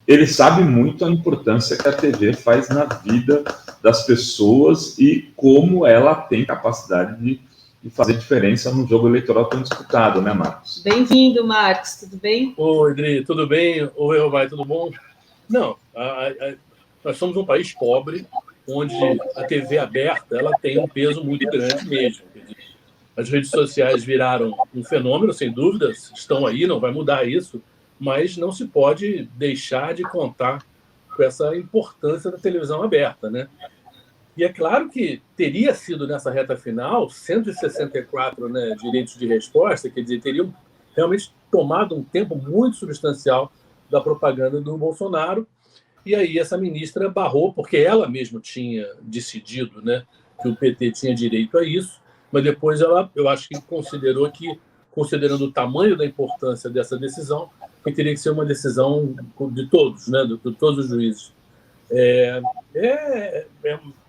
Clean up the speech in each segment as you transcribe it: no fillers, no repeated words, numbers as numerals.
ele sabe muito a importância que a TV faz na vida das pessoas e como ela tem capacidade de fazer diferença num jogo eleitoral tão disputado, né, Marcos? Bem-vindo, Marcos, tudo bem? Oi, Adri, tudo bem? Oi, vai, tudo bom? Não, nós somos um país pobre, onde a TV aberta ela tem um peso muito grande mesmo. As redes sociais viraram um fenômeno, sem dúvidas, estão aí, não vai mudar isso, mas não se pode deixar de contar com essa importância da televisão aberta, né? E é claro que teria sido nessa reta final 164, né, direitos de resposta, quer dizer, teriam realmente tomado um tempo muito substancial da propaganda do Bolsonaro, e aí essa ministra barrou, porque ela mesma tinha decidido, né, que o PT tinha direito a isso, mas depois ela, eu acho que considerou que, considerando o tamanho da importância dessa decisão, que teria que ser uma decisão de todos, né, de todos os juízes.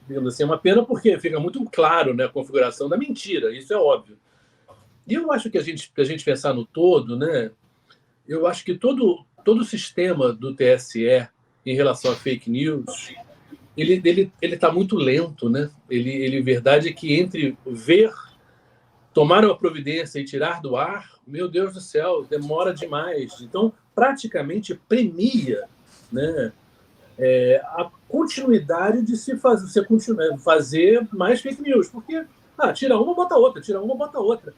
Digamos assim, é uma pena porque fica muito claro, né, a configuração da mentira, isso é óbvio. E eu acho que a gente pensar no todo, né, eu acho que todo o sistema do TSE em relação a fake news, ele está muito lento, né? Verdade é que entre ver, tomar uma providência e tirar do ar, meu Deus do céu, demora demais. Então, praticamente premia, né, a continuidade de se fazer mais fake news, porque tira uma, bota outra, tira uma, bota outra.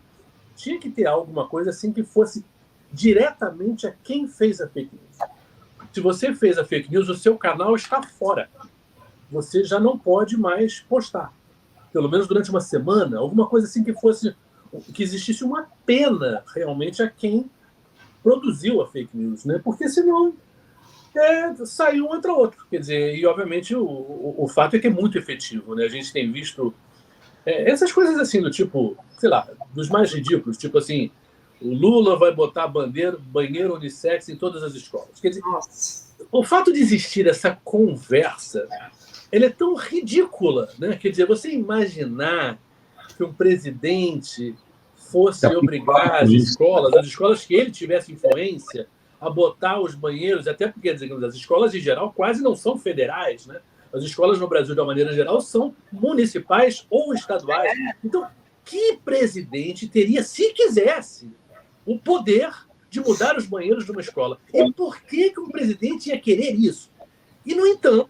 Tinha que ter alguma coisa assim que fosse diretamente a quem fez a fake news. Se você fez a fake news, o seu canal está fora. Você já não pode mais postar. Pelo menos durante uma semana, alguma coisa assim que existisse uma pena realmente a quem produziu a fake news, né? Porque senão saiu um entra outro. Quer dizer, e obviamente o fato é que é muito efetivo, né? A gente tem visto essas coisas assim, do tipo, sei lá, dos mais ridículos, tipo assim, o Lula vai botar banheiro unissex em todas as escolas. Quer dizer, o fato de existir essa conversa, ela é tão ridícula, né? Quer dizer, você imaginar que um presidente fosse obrigar as escolas que ele tivesse influência, a botar os banheiros, até porque as escolas, em geral, quase não são federais, né? As escolas no Brasil, de uma maneira geral, são municipais ou estaduais. Então, que presidente teria, se quisesse, o poder de mudar os banheiros de uma escola? E por que um presidente ia querer isso? E, no entanto,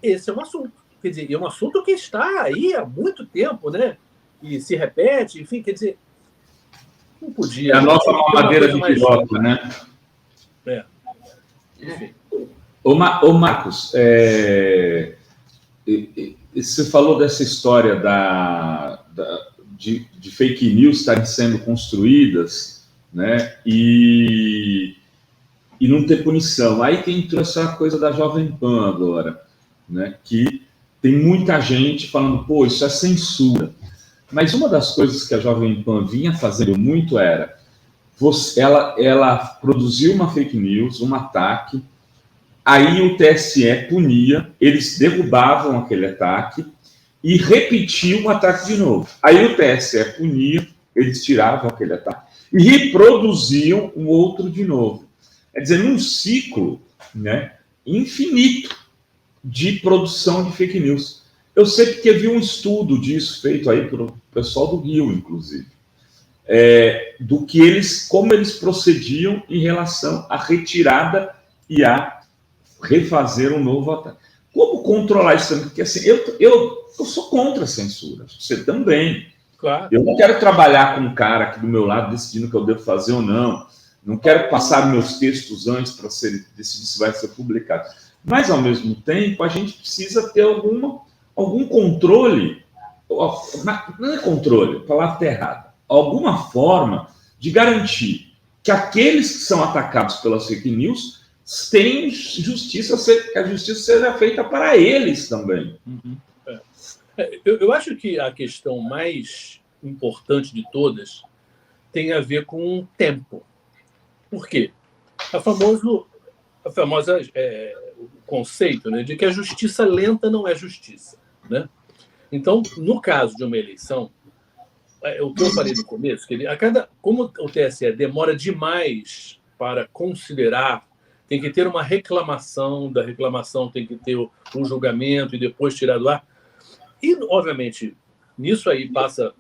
esse é um assunto. Quer dizer, é um assunto que está aí há muito tempo, né? E se repete, enfim, quer dizer, não podia. É a nossa mamadeira de piroca, né? Enfim. Ô Marcos, você falou dessa história de fake news estarem sendo construídas, né? E não ter punição. Aí que entrou essa coisa da Jovem Pan agora, né? Que tem muita gente falando, pô, isso é censura. Mas uma das coisas que a Jovem Pan vinha fazendo muito era ela produziu uma fake news, um ataque, aí o TSE punia, eles derrubavam aquele ataque e repetiam o ataque de novo. Aí o TSE punia, eles tiravam aquele ataque e reproduziam um outro de novo. Quer dizer, num ciclo, né, infinito de produção de fake news. Eu sei que teve um estudo disso feito aí pelo pessoal do Rio, inclusive. Como eles procediam em relação à retirada e a refazer um novo ataque. Como controlar isso? Porque assim, eu sou contra a censura, você também. Claro. Eu não quero trabalhar com um cara aqui do meu lado decidindo o que eu devo fazer ou não. Não quero passar meus textos antes para decidir se vai ser publicado. Mas, ao mesmo tempo, a gente precisa ter algum controle. Não é controle, a palavra está errada. Alguma forma de garantir que aqueles que são atacados pelas fake news tenham justiça, que a justiça seja feita para eles também. Uhum. Eu acho que a questão mais importante de todas tem a ver com o tempo. Por quê? A famosa conceito, né, de que a justiça lenta não é justiça, né? Então, no caso de uma eleição, o que eu falei no começo, como o TSE demora demais para considerar, tem que ter uma reclamação, da reclamação tem que ter o julgamento e depois tirar do ar. E, obviamente, nisso aí passa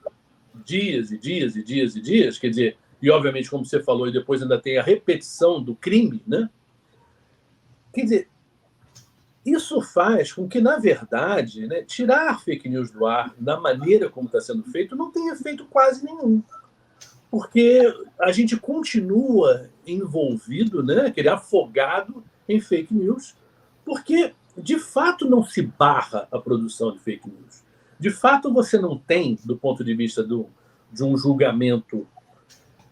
dias e dias e dias e dias, quer dizer, e, obviamente, como você falou, e depois ainda tem a repetição do crime, né? Quer dizer, isso faz com que, na verdade, né, tirar fake news do ar da maneira como está sendo feito não tenha efeito quase nenhum. Porque a gente continua envolvido, né, afogado em fake news, porque, de fato, não se barra a produção de fake news. De fato, você não tem, do ponto de vista de um julgamento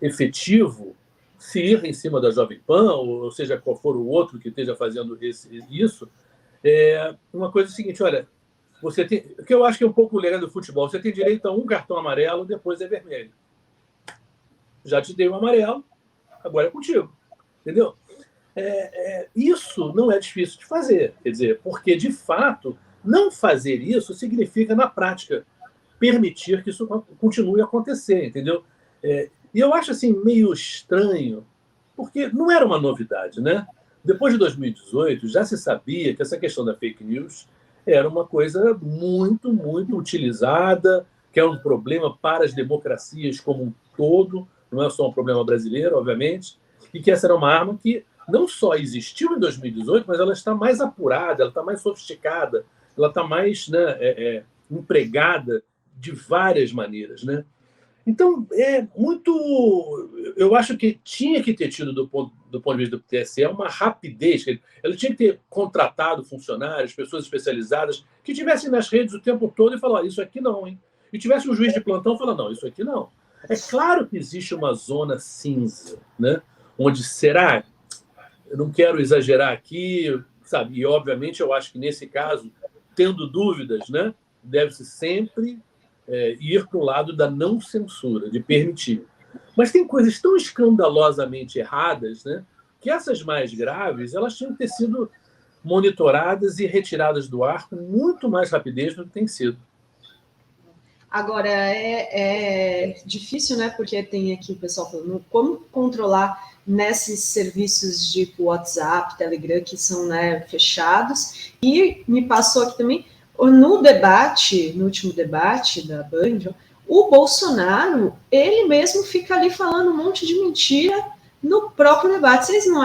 efetivo, se ir em cima da Jovem Pan, ou seja, qual for o outro que esteja fazendo isso, uma coisa é a seguinte, olha, você tem, o que eu acho que é um pouco legal do futebol, você tem direito a um cartão amarelo, depois é vermelho. Já te dei um amarelo, agora é contigo. Entendeu? Isso não é difícil de fazer, quer dizer, porque, de fato, não fazer isso significa, na prática, permitir que isso continue a acontecer, entendeu? E eu acho assim meio estranho, porque não era uma novidade, né? Depois de 2018, já se sabia que essa questão da fake news era uma coisa muito, muito utilizada, que é um problema para as democracias como um todo, não é só um problema brasileiro, obviamente, e que essa era uma arma que não só existiu em 2018, mas ela está mais apurada, ela está mais sofisticada, ela está mais, né, empregada de várias maneiras, né? Então, eu acho que tinha que ter tido, do ponto de vista do TSE, uma rapidez. Ela tinha que ter contratado funcionários, pessoas especializadas, que estivessem nas redes o tempo todo e falaram, isso aqui não, hein? E tivesse um juiz de plantão falando, não, isso aqui não. É claro que existe uma zona cinza, né? Onde será? Eu não quero exagerar aqui, sabe? E, obviamente, eu acho que, nesse caso, tendo dúvidas, né, deve-se sempre ir para o lado da não censura, de permitir. Mas tem coisas tão escandalosamente erradas, né, que essas mais graves elas tinham que ter sido monitoradas e retiradas do ar com muito mais rapidez do que tem sido. Agora, é difícil, né? Porque tem aqui o pessoal falando como controlar nesses serviços de WhatsApp, Telegram, que são, né, fechados. E me passou aqui também, no debate, no último debate da Band, o Bolsonaro, ele mesmo fica ali falando um monte de mentira no próprio debate. Você não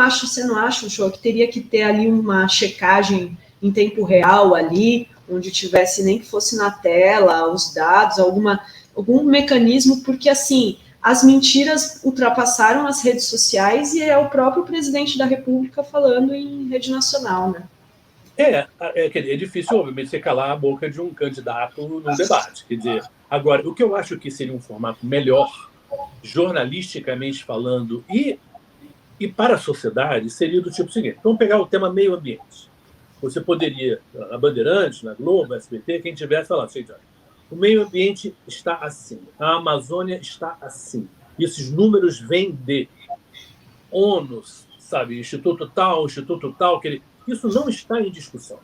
acha, Show, que teria que ter ali uma checagem em tempo real ali, onde tivesse, nem que fosse na tela, os dados, algum mecanismo, porque, assim, as mentiras ultrapassaram as redes sociais e é o próprio presidente da República falando em rede nacional, né? É difícil, obviamente, você calar a boca de um candidato num debate. Quer dizer, agora, o que eu acho que seria um formato melhor, jornalisticamente falando, e para a sociedade, seria do tipo seguinte. Vamos pegar o tema meio ambiente. Você poderia, a Bandeirantes, na Globo, SBT, quem tivesse falado, o meio ambiente está assim, a Amazônia está assim. E esses números vêm de ONU, sabe, Instituto tal, isso não está em discussão,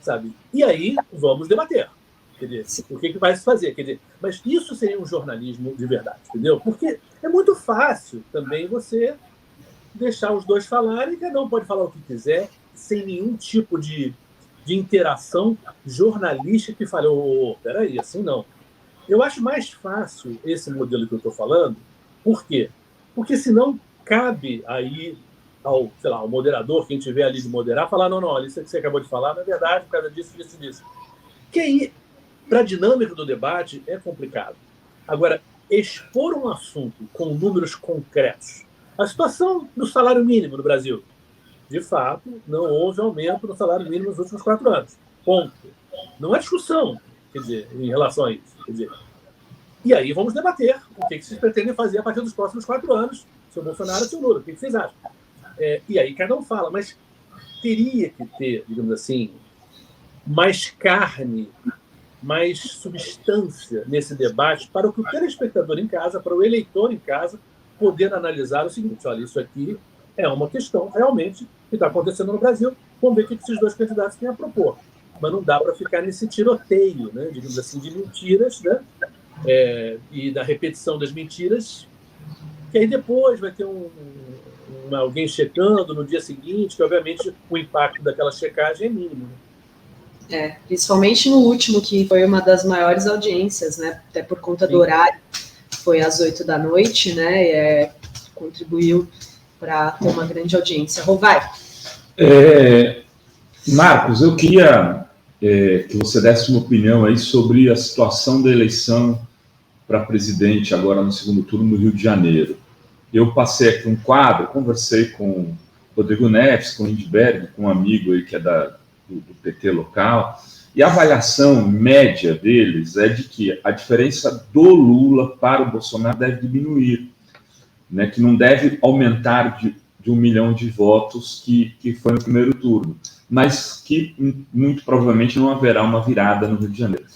sabe? E aí vamos debater, quer dizer, o que vai se fazer, quer dizer, mas isso seria um jornalismo de verdade, entendeu? Porque é muito fácil também você deixar os dois falarem, cada um pode falar o que quiser, sem nenhum tipo de interação jornalística que fale, peraí, assim não. Eu acho mais fácil esse modelo que eu estou falando, por quê? Porque senão cabe aí ao moderador, quem tiver ali de moderar, falar, não, isso que você acabou de falar, na verdade, por causa disso. Que aí, para a dinâmica do debate, é complicado. Agora, expor um assunto com números concretos, a situação do salário mínimo no Brasil, de fato, não houve aumento no salário mínimo nos últimos 4 anos. Ponto. Não há discussão, quer dizer, em relação a isso. Quer dizer, e aí vamos debater o que vocês pretendem fazer a partir dos próximos 4 anos, seu Bolsonaro e seu Lula. O que vocês acham? E aí cada um fala, mas teria que ter, digamos assim, mais carne, mais substância nesse debate para o telespectador em casa, para o eleitor em casa, poder analisar o seguinte, olha, isso aqui é uma questão realmente que está acontecendo no Brasil, vamos ver o que esses dois candidatos têm a propor. Mas não dá para ficar nesse tiroteio, né, digamos assim, de mentiras, né, e da repetição das mentiras, que aí depois vai ter um alguém checando no dia seguinte, que obviamente o impacto daquela checagem é mínimo. Principalmente no último, que foi uma das maiores audiências, né? Até por conta do horário, foi às 8 da noite, né? Contribuiu para ter uma grande audiência. Rovai. Marcos, eu queria que você desse uma opinião aí sobre a situação da eleição para presidente agora no segundo turno no Rio de Janeiro. Eu passei aqui um quadro, conversei com Rodrigo Neves, com o Lindbergh, com um amigo aí que é do PT local, e a avaliação média deles é de que a diferença do Lula para o Bolsonaro deve diminuir, né, que não deve aumentar de 1 milhão de votos que foi no primeiro turno, mas que muito provavelmente não haverá uma virada no Rio de Janeiro.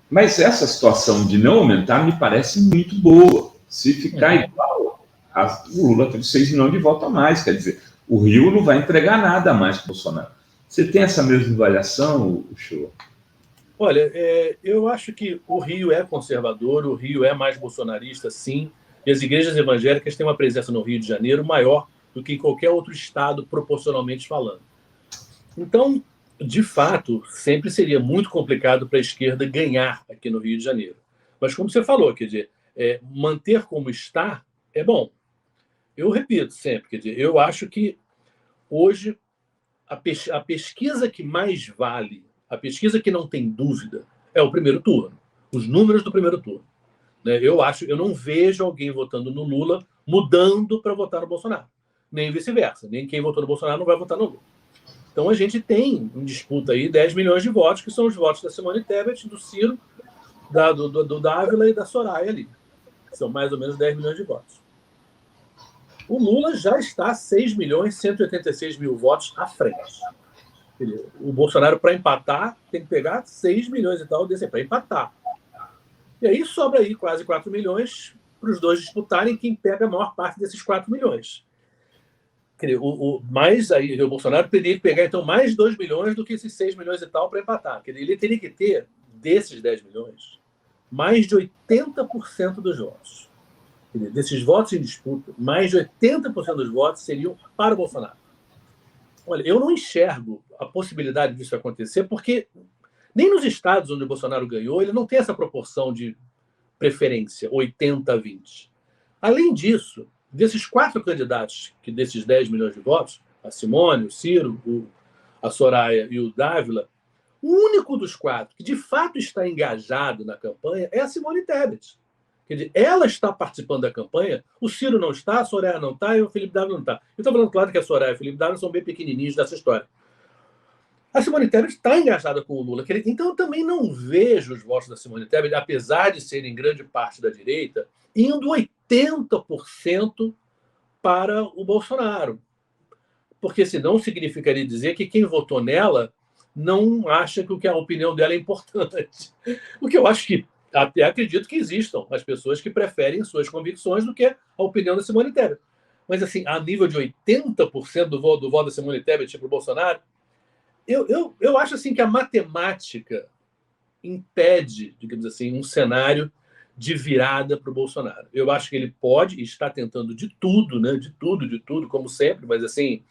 Mas essa situação de não aumentar me parece muito boa. Se ficar igual, o Lula teve 6 milhões de votos a mais, quer dizer, o Rio não vai entregar nada a mais para o Bolsonaro. Você tem essa mesma avaliação, Uchoa? Olha, eu acho que o Rio é conservador, o Rio é mais bolsonarista, sim, e as igrejas evangélicas têm uma presença no Rio de Janeiro maior do que em qualquer outro estado, proporcionalmente falando. Então, de fato, sempre seria muito complicado para a esquerda ganhar aqui no Rio de Janeiro. Mas, como você falou, quer dizer, manter como está é bom. Eu repito sempre, quer dizer, eu acho que hoje a pesquisa que mais vale, a pesquisa que não tem dúvida, é o primeiro turno, os números do primeiro turno. Né? Eu não vejo alguém votando no Lula mudando para votar no Bolsonaro, nem vice-versa, nem quem votou no Bolsonaro não vai votar no Lula. Então a gente tem em disputa aí 10 milhões de votos, que são os votos da Simone Tebet, do Ciro, do Dávila e da Soraya ali. São mais ou menos 10 milhões de votos. O Lula já está a 6 milhões e 186 mil votos à frente. O Bolsonaro, para empatar, tem que pegar 6 milhões e tal desse para empatar. E aí sobra aí quase 4 milhões para os dois disputarem, quem pega a maior parte desses 4 milhões. Mais aí, o Bolsonaro teria que pegar, então, mais 2 milhões do que esses 6 milhões e tal para empatar. Ele teria que ter, desses 10 milhões, mais de 80% dos votos. Desses votos em disputa, mais de 80% dos votos seriam para o Bolsonaro. Olha, eu não enxergo a possibilidade disso acontecer, porque nem nos estados onde o Bolsonaro ganhou, ele não tem essa proporção de preferência, 80-20. Além disso, desses 4 candidatos, desses 10 milhões de votos, a Simone, o Ciro, a Soraya e o Dávila, o único dos 4 que de fato está engajado na campanha é a Simone Tebet. Quer dizer, ela está participando da campanha, o Ciro não está, a Soraya não está e o Felipe Dávila não está. Eu estou falando, claro, que a Soraya e o Felipe Dávila são bem pequenininhos dessa história. A Simone Tebet está engajada com o Lula. Então, eu também não vejo os votos da Simone Tebet, apesar de serem grande parte da direita, indo 80% para o Bolsonaro. Porque senão significaria dizer que quem votou nela não acha que a opinião dela é importante. O que eu acho que até acredito que existam as pessoas que preferem suas convicções do que a opinião da Simone Tebet. Mas, assim, a nível de 80% do voto da Simone Tebet para o Bolsonaro, eu acho assim que a matemática impede, digamos assim, um cenário de virada para o Bolsonaro. Eu acho que ele pode e está tentando de tudo, né? De tudo, como sempre, mas assim,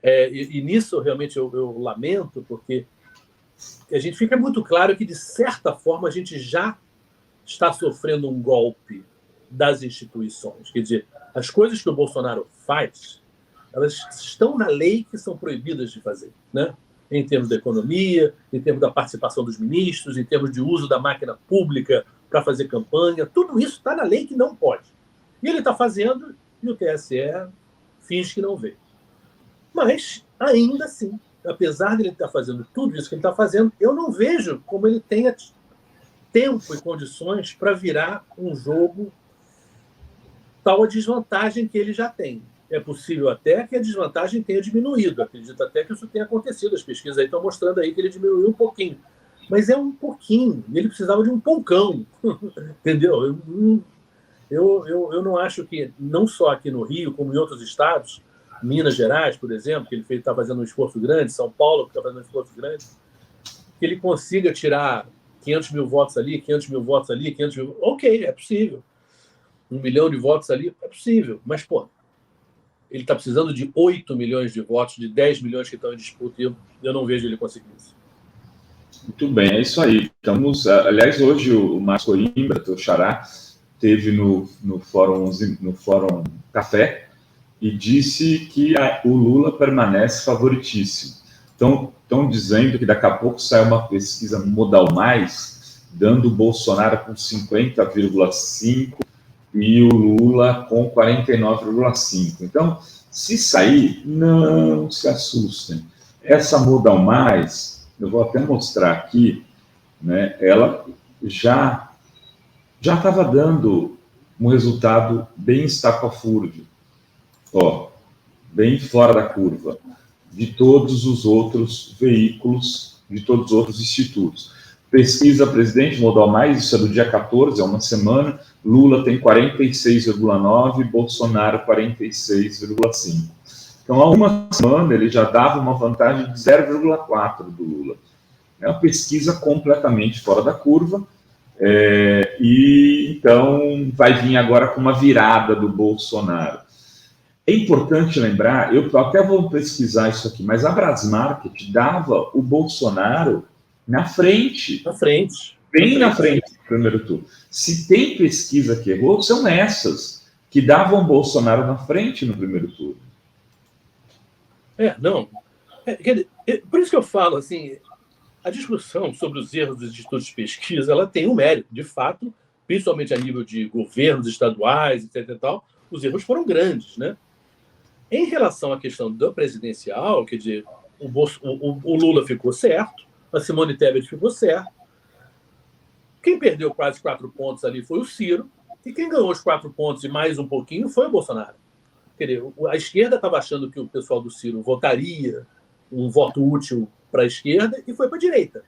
e nisso realmente eu lamento, porque a gente fica muito claro que, de certa forma, a gente já está sofrendo um golpe das instituições. Quer dizer, as coisas que o Bolsonaro faz, elas estão na lei que são proibidas de fazer, né? Em termos da economia, em termos da participação dos ministros, em termos de uso da máquina pública para fazer campanha, tudo isso está na lei que não pode. E ele está fazendo, e o TSE finge que não vê. Mas, ainda assim, apesar de ele estar fazendo tudo isso que ele está fazendo, eu não vejo como ele tenha tempo e condições para virar um jogo tal a desvantagem que ele já tem. É possível até que a desvantagem tenha diminuído. Acredito até que isso tenha acontecido. As pesquisas aí estão mostrando aí que ele diminuiu um pouquinho. Mas é um pouquinho. Ele precisava de um poucão. Entendeu? Eu não acho que, não só aqui no Rio, como em outros estados, Minas Gerais, por exemplo, que ele está fazendo um esforço grande, São Paulo, que está fazendo um esforço grande, que ele consiga tirar 500 mil votos ali, 500 mil votos ali, 500 mil... Ok, é possível. 1 milhão de votos ali, é possível. Mas, pô, ele está precisando de 8 milhões de votos, de 10 milhões que estão em disputa, e eu não vejo ele conseguir isso. Muito bem, é isso aí. Aliás, hoje o Márcio Coimbra, teu xará, esteve no Fórum Café e disse que o Lula permanece favoritíssimo. Então, estão dizendo que daqui a pouco sai uma pesquisa Modal Mais, dando o Bolsonaro com 50,5% e o Lula com 49,5%. Então, se sair, não se assustem. Essa Modal Mais, eu vou até mostrar aqui, né, ela já estava dando um resultado bem estapafúrdio, bem fora da curva, de todos os outros veículos, de todos os outros institutos. Pesquisa Presidente Modal Mais, isso é do dia 14, é uma semana, Lula tem 46,9%, Bolsonaro 46,5%. Então, há uma semana, ele já dava uma vantagem de 0,4% do Lula. É uma pesquisa completamente fora da curva, e então vai vir agora com uma virada do Bolsonaro. É importante lembrar, eu até vou pesquisar isso aqui, mas a Brasmarket dava o Bolsonaro na frente. Bem na frente do primeiro turno. Se tem pesquisa que errou, são essas, que davam o Bolsonaro na frente no primeiro turno. Por isso que eu falo, assim, a discussão sobre os erros dos institutos de pesquisa, ela tem um mérito, de fato, principalmente a nível de governos estaduais, etc. e tal, os erros foram grandes, né? Em relação à questão do presidencial, quer dizer, o Lula ficou certo, a Simone Tebet ficou certo, quem perdeu quase 4 pontos ali foi o Ciro, e quem ganhou os 4 pontos e mais um pouquinho foi o Bolsonaro. Quer dizer, a esquerda estava achando que o pessoal do Ciro votaria um voto útil para a esquerda e foi para a direita.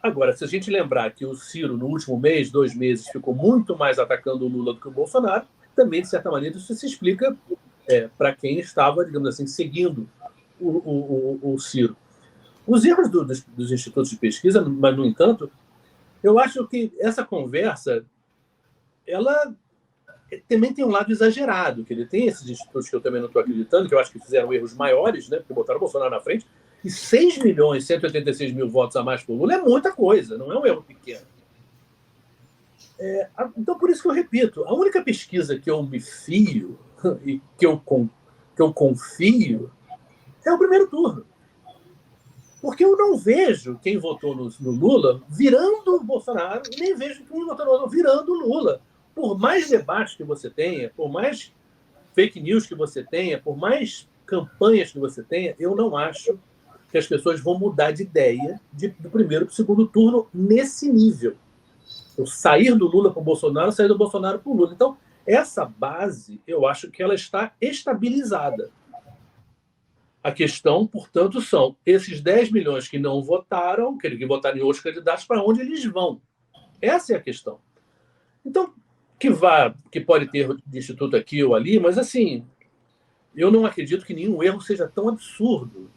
Agora, se a gente lembrar que o Ciro, no último mês, 2 meses, ficou muito mais atacando o Lula do que o Bolsonaro, também, de certa maneira, isso se explica para quem estava, digamos assim, seguindo o Ciro. Os erros dos institutos de pesquisa, mas, no entanto, eu acho que essa conversa, ela também tem um lado exagerado, que ele tem esses institutos que eu também não estou acreditando, que eu acho que fizeram erros maiores, né, porque botaram o Bolsonaro na frente, e 6.186.000 votos a mais para o Lula é muita coisa, não é um erro pequeno. Então, por isso que eu repito, a única pesquisa que eu me fio e que eu confio é o primeiro turno. Porque eu não vejo quem votou no Lula virando o Bolsonaro, e nem vejo quem votou no Lula virando o Lula. Por mais debate que você tenha, por mais fake news que você tenha, por mais campanhas que você tenha, eu não acho que as pessoas vão mudar de ideia do primeiro para o segundo turno nesse nível. Eu sair do Lula para o Bolsonaro, sair do Bolsonaro para o Lula. Então, essa base, eu acho que ela está estabilizada. A questão, portanto, são esses 10 milhões que não votaram, que votaram em outros candidatos, para onde eles vão. Essa é a questão. Então, que pode ter de instituto aqui ou ali, mas, assim, eu não acredito que nenhum erro seja tão absurdo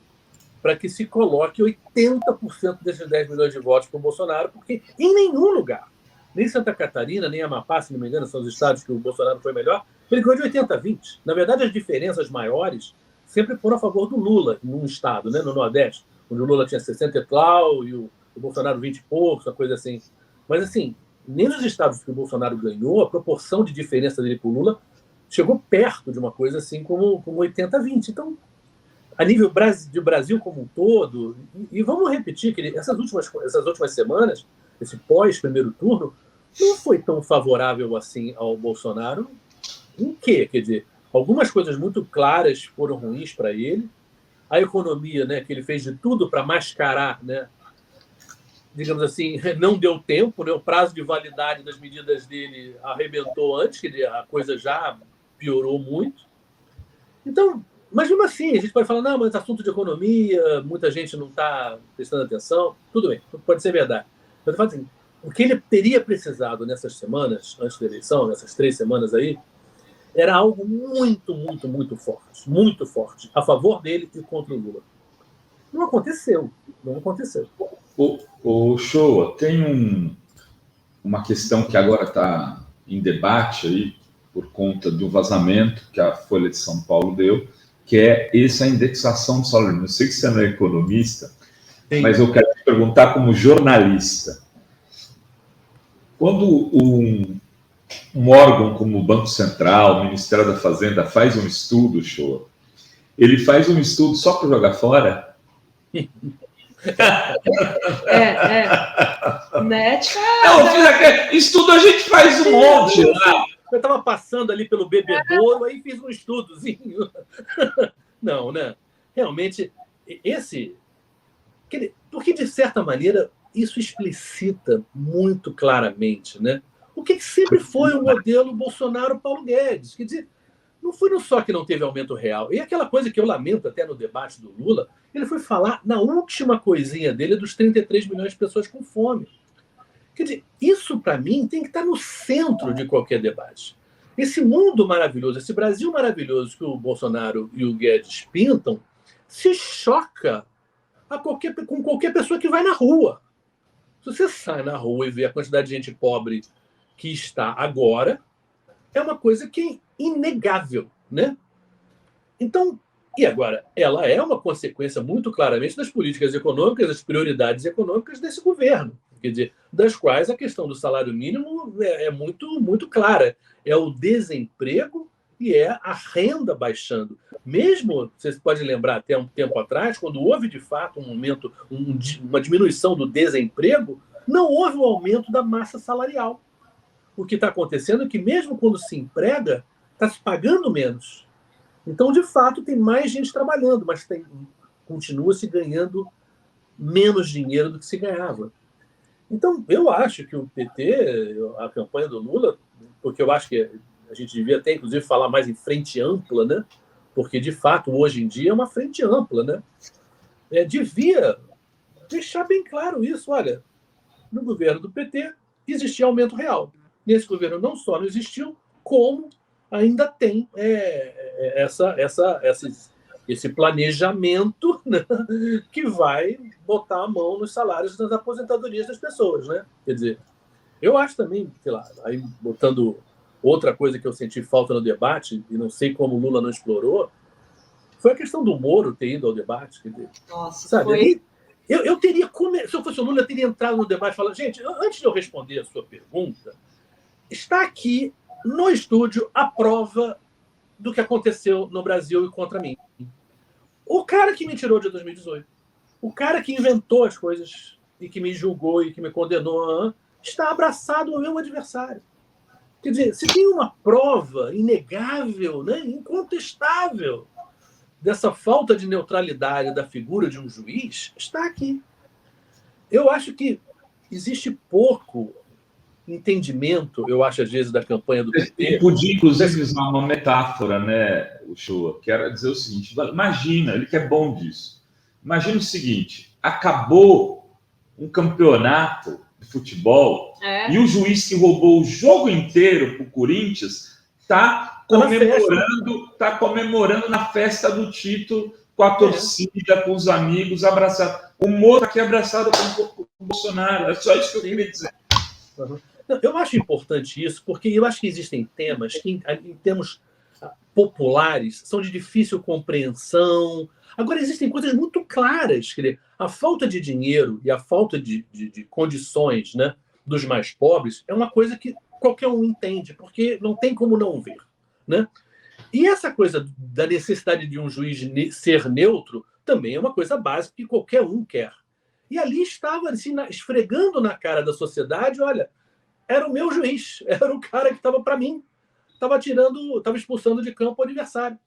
para que se coloque 80% desses 10 milhões de votos para o Bolsonaro, porque em nenhum lugar, nem Santa Catarina, nem Amapá, se não me engano, são os estados que o Bolsonaro foi melhor, ele ganhou de 80-20. Na verdade, as diferenças maiores sempre foram a favor do Lula, num estado, né, no Nordeste, onde o Lula tinha 60 e tal, e o Bolsonaro 20 e poucos, uma coisa assim. Mas, assim, nem nos estados que o Bolsonaro ganhou, a proporção de diferença dele para o Lula chegou perto de uma coisa assim como 80-20. Então, a nível de Brasil como um todo, e vamos repetir que essas últimas semanas, esse pós-primeiro turno, não foi tão favorável assim ao Bolsonaro. Em quê? Quer dizer, algumas coisas muito claras foram ruins para ele. A economia, né, que ele fez de tudo para mascarar, né, digamos assim, não deu tempo, né, o prazo de validade das medidas dele arrebentou antes, que a coisa já piorou muito. Então, mas mesmo assim, a gente pode falar, não, mas assunto de economia, muita gente não está prestando atenção. Tudo bem, pode ser verdade. Mas eu falo assim, o que ele teria precisado nessas semanas, antes da eleição, nessas 3 semanas aí, era algo muito, muito, muito forte, a favor dele e contra o Lula. Não aconteceu. O Shoa, tem uma questão que agora está em debate aí, por conta de um vazamento que a Folha de São Paulo deu, que é essa indexação do salário mínimo. Eu sei que você não é economista, sim, mas eu quero te perguntar como jornalista. Quando um órgão como o Banco Central, o Ministério da Fazenda faz um estudo, ele faz um estudo só para jogar fora? Né? Não, estudo a gente faz um monte, né? Eu estava passando ali pelo bebedouro, aí fiz um estudozinho. Não, né? Realmente, porque, de certa maneira, isso explicita muito claramente, né? O que sempre foi o modelo Bolsonaro-Paulo Guedes. Quer dizer, não foi só que não teve aumento real. E aquela coisa que eu lamento até no debate do Lula, ele foi falar na última coisinha dele dos 33 milhões de pessoas com fome. Quer dizer, isso, para mim, tem que estar no centro de qualquer debate. Esse mundo maravilhoso, esse Brasil maravilhoso que o Bolsonaro e o Guedes pintam, se choca com qualquer pessoa que vai na rua. Se você sai na rua e vê a quantidade de gente pobre que está agora, é uma coisa que é inegável, né? Então, e agora, ela é uma consequência muito claramente das políticas econômicas, das prioridades econômicas desse governo. Quer dizer, das quais a questão do salário mínimo é muito, muito clara. É o desemprego e é a renda baixando. Mesmo, você pode lembrar até um tempo atrás, quando houve de fato um aumento, uma diminuição do desemprego, não houve o aumento da massa salarial. O que está acontecendo é que mesmo quando se emprega, está se pagando menos. Então, de fato, tem mais gente trabalhando, mas continua se ganhando menos dinheiro do que se ganhava. Então, eu acho que o PT, a campanha do Lula, porque eu acho que a gente devia até, inclusive, falar mais em frente ampla, né? Porque, de fato, hoje em dia é uma frente ampla, né? Devia deixar bem claro isso. Olha, no governo do PT existia aumento real. Nesse governo não só não existiu, como ainda tem esse planejamento, né, que vai botar a mão nos salários das aposentadorias das pessoas, né? Quer dizer, eu acho também, sei lá, aí botando outra coisa que eu senti falta no debate, e não sei como o Lula não explorou, foi a questão do Moro ter ido ao debate. Quer dizer, nossa, sabe, foi... eu teria, se eu fosse o Lula, eu teria entrado no debate e falado, gente, antes de eu responder a sua pergunta, está aqui no estúdio a prova do que aconteceu no Brasil e contra mim. O cara que me tirou de 2018, o cara que inventou as coisas e que me julgou e que me condenou, está abraçado ao meu adversário. Quer dizer, se tem uma prova inegável, né, incontestável, dessa falta de neutralidade da figura de um juiz, está aqui. Eu acho que existe pouco entendimento, eu acho, às vezes, da campanha do PT. Eu podia, inclusive, usar uma metáfora, né, Uchoa, que era dizer o seguinte: imagina, ele que é bom disso, imagina o seguinte, acabou um campeonato de futebol e o juiz que roubou o jogo inteiro para o Corinthians está comemorando na festa do título, com a torcida, com os amigos, abraçado. O Moro aqui abraçado com o Bolsonaro. É só isso que eu queria dizer. Uhum. Eu acho importante isso, porque eu acho que existem temas que, em termos populares, são de difícil compreensão. Agora, existem coisas muito claras. Quer dizer, a falta de dinheiro e a falta de condições, né, dos mais pobres é uma coisa que qualquer um entende, porque não tem como não ver, né? E essa coisa da necessidade de um juiz ser neutro também é uma coisa básica que qualquer um quer. E ali estava assim, esfregando na cara da sociedade, olha, era o meu juiz, era o cara que estava para mim, estava expulsando de campo o adversário.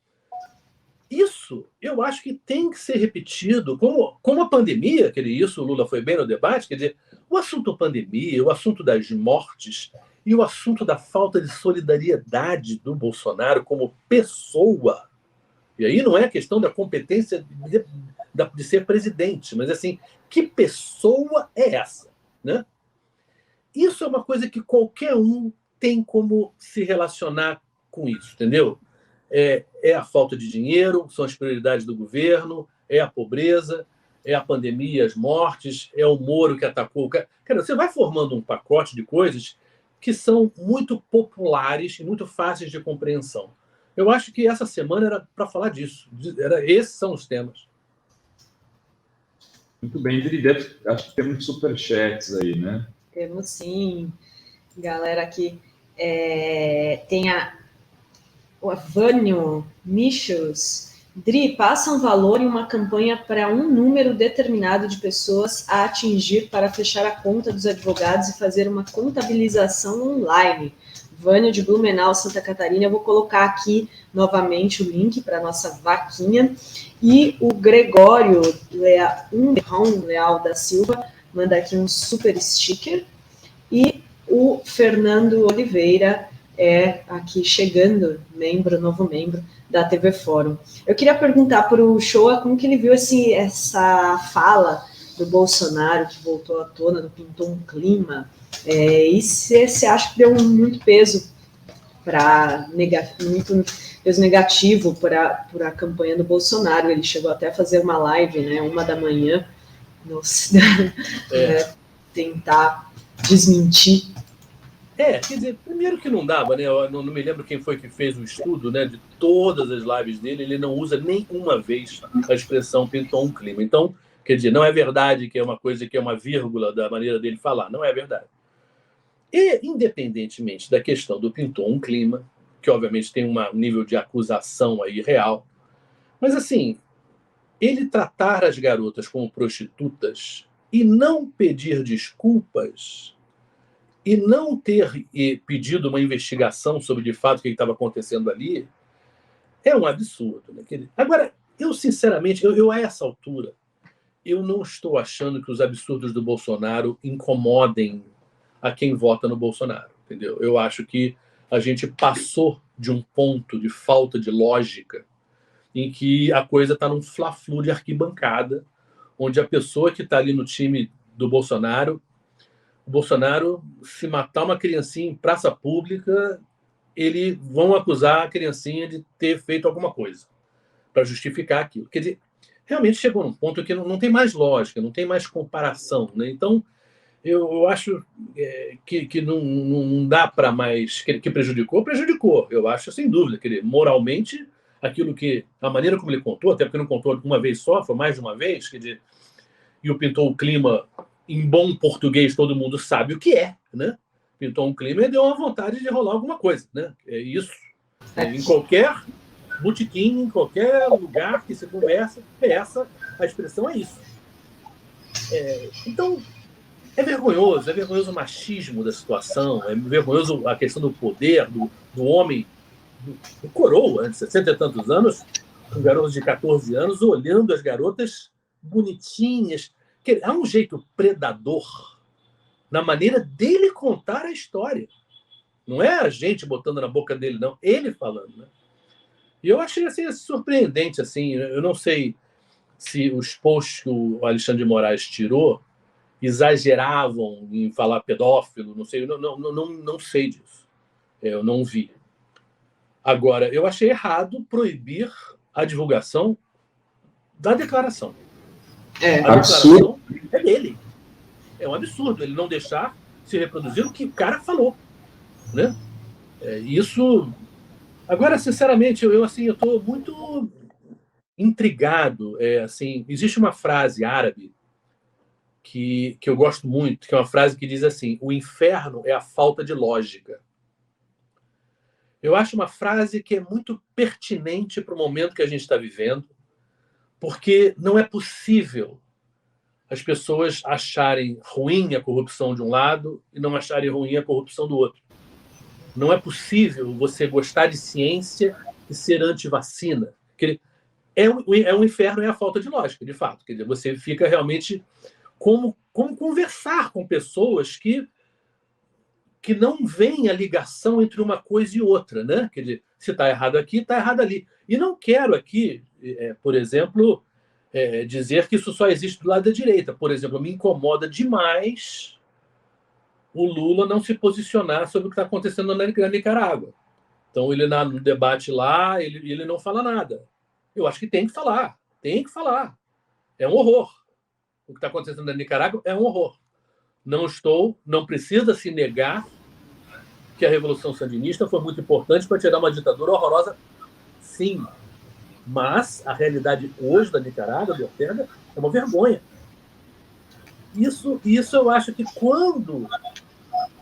Isso, eu acho que tem que ser repetido, como a pandemia, isso o Lula foi bem no debate, quer dizer, o assunto pandemia, o assunto das mortes e o assunto da falta de solidariedade do Bolsonaro como pessoa, e aí não é a questão da competência de ser presidente, mas assim, que pessoa é essa, né? Isso é uma coisa que qualquer um tem como se relacionar com isso, entendeu? É a falta de dinheiro, são as prioridades do governo, é a pobreza, é a pandemia, as mortes, é o Moro que atacou o cara. Cara, você vai formando um pacote de coisas que são muito populares e muito fáceis de compreensão. Eu acho que essa semana era para falar disso. Esses são os temas. Muito bem, Dri, acho que temos superchats aí, né? Temos sim, galera aqui. Tem o Vânio Michels. Dri, passa um valor em uma campanha para um número determinado de pessoas a atingir para fechar a conta dos advogados e fazer uma contabilização online. Vânio de Blumenau, Santa Catarina. Eu vou colocar aqui novamente o link para a nossa vaquinha. E o Gregório Leal da Silva manda aqui um super sticker. E o Fernando Oliveira aqui chegando, novo membro da TV Fórum. Eu queria perguntar para o Shoa como que ele viu essa fala do Bolsonaro que voltou à tona, pintou um clima, e se você acha que deu muito peso muito peso negativo para a campanha do Bolsonaro. Ele chegou até a fazer uma live, né, 1h, tentar desmentir. Quer dizer, primeiro que não dava, né? Eu não me lembro quem foi que fez o estudo, né, de todas as lives dele, ele não usa nem uma vez a expressão pintou um clima. Então, quer dizer, não é verdade que é uma coisa que é uma vírgula da maneira dele falar, não é verdade. E, independentemente da questão do pintou um clima, que obviamente tem um nível de acusação aí real, mas assim, ele tratar as garotas como prostitutas e não pedir desculpas e não ter pedido uma investigação sobre, de fato, o que estava acontecendo ali, é um absurdo. Né? Agora, eu, sinceramente, eu a essa altura, eu não estou achando que os absurdos do Bolsonaro incomodem a quem vota no Bolsonaro. Entendeu? Eu acho que a gente passou de um ponto de falta de lógica em que a coisa está num fla-flu de arquibancada, onde a pessoa que está ali no time do Bolsonaro, o Bolsonaro, se matar uma criancinha em praça pública, eles vão acusar a criancinha de ter feito alguma coisa para justificar aquilo. Quer dizer, realmente chegou num ponto que não tem mais lógica, não tem mais comparação. Né? Então, eu acho que não dá para mais... Que prejudicou. Eu acho, sem dúvida. Moralmente, a maneira como ele contou, até porque não contou uma vez só, foi mais de uma vez, e o pintou o clima... Em bom português, todo mundo sabe o que é, né? Pintou um clima e deu uma vontade de rolar alguma coisa, né? É isso. Em qualquer botequim, em qualquer lugar que se conversa, a expressão é isso. Então, é vergonhoso o machismo da situação, é vergonhoso a questão do poder, do homem, do coroa, de 60 e tantos anos, com garotos de 14 anos, olhando as garotas bonitinhas. Há um jeito predador na maneira dele contar a história. Não é a gente botando na boca dele, não. Ele falando. Né? E eu achei assim, surpreendente. Assim, eu não sei se os posts que o Alexandre de Moraes tirou exageravam em falar pedófilo. Não sei, não sei disso. Eu não vi. Agora, eu achei errado proibir a divulgação da declaração. A declaração é dele. É um absurdo ele não deixar se reproduzir o que o cara falou. Né? Isso... Agora, sinceramente, eu estou muito intrigado. Existe uma frase árabe que eu gosto muito, que é uma frase que diz assim: o inferno é a falta de lógica. Eu acho uma frase que é muito pertinente para o momento que a gente está vivendo, porque não é possível as pessoas acharem ruim a corrupção de um lado e não acharem ruim a corrupção do outro. Não é possível você gostar de ciência e ser anti-vacina. Um inferno, é a falta de lógica, de fato. Quer dizer, você fica realmente... Como conversar com pessoas que não veem a ligação entre uma coisa e outra. Né? Quer dizer, se está errado aqui, está errado ali. E não quero aqui, por exemplo... dizer que isso só existe do lado da direita. Por exemplo, me incomoda demais o Lula não se posicionar sobre o que está acontecendo na Nicarágua. Então, ele no debate lá, ele não fala nada. Eu acho que tem que falar. É um horror. O que está acontecendo na Nicarágua é um horror. Não precisa se negar que a Revolução Sandinista foi muito importante para tirar uma ditadura horrorosa, sim. Mas a realidade hoje da Nicarágua, do Ortega, é uma vergonha. Isso eu acho que quando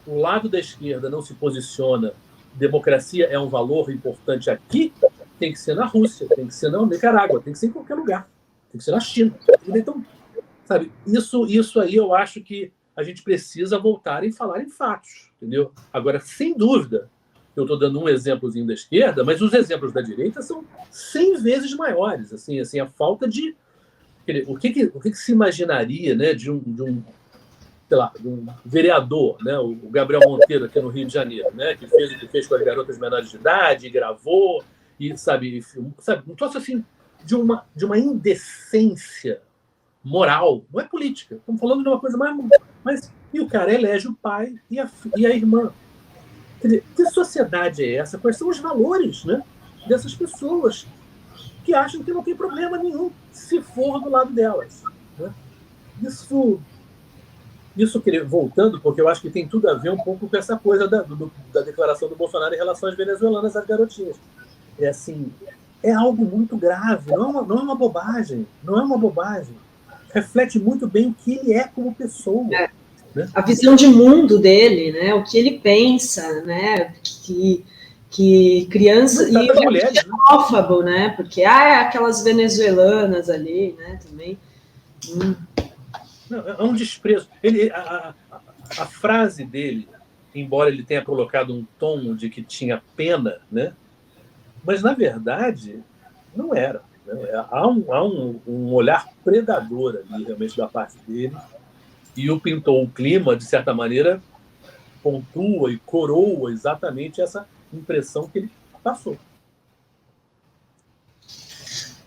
o lado da esquerda não se posiciona, democracia é um valor importante aqui, tem que ser na Rússia, tem que ser na Nicarágua, tem que ser em qualquer lugar, tem que ser na China. Então, sabe, isso aí eu acho que a gente precisa voltar e falar em fatos, entendeu? Agora, sem dúvida, eu estou dando um exemplozinho da esquerda, mas os exemplos da direita são 100 vezes maiores. Assim, a falta de... O que se imaginaria, né, de um vereador, né, o Gabriel Monteiro, aqui no Rio de Janeiro, né, que fez o que fez com as garotas menores de idade, gravou, e, sabe, um troço assim, de uma indecência moral, não é política. Estamos falando de uma coisa mais... E o cara elege o pai e a irmã. Quer dizer, que sociedade é essa? Quais são os valores, né, dessas pessoas que acham que não tem problema nenhum se for do lado delas, né? Isso voltando, porque eu acho que tem tudo a ver um pouco com essa coisa da declaração do Bolsonaro em relação às venezuelanas, às garotinhas. É assim, é algo muito grave, não é uma bobagem, não é uma bobagem. Reflete muito bem o que ele é como pessoa. Né? A visão de mundo dele, né? O que ele pensa, né? Que criança e mulheres, xenófobo, né? Porque aquelas venezuelanas ali, né? Também. Não, é um desprezo. A frase dele, embora ele tenha colocado um tom de que tinha pena, né? Mas na verdade não era. Né? Há um olhar predador ali realmente da parte dele, e o pintou o clima de certa maneira pontua e coroa exatamente essa impressão que ele passou.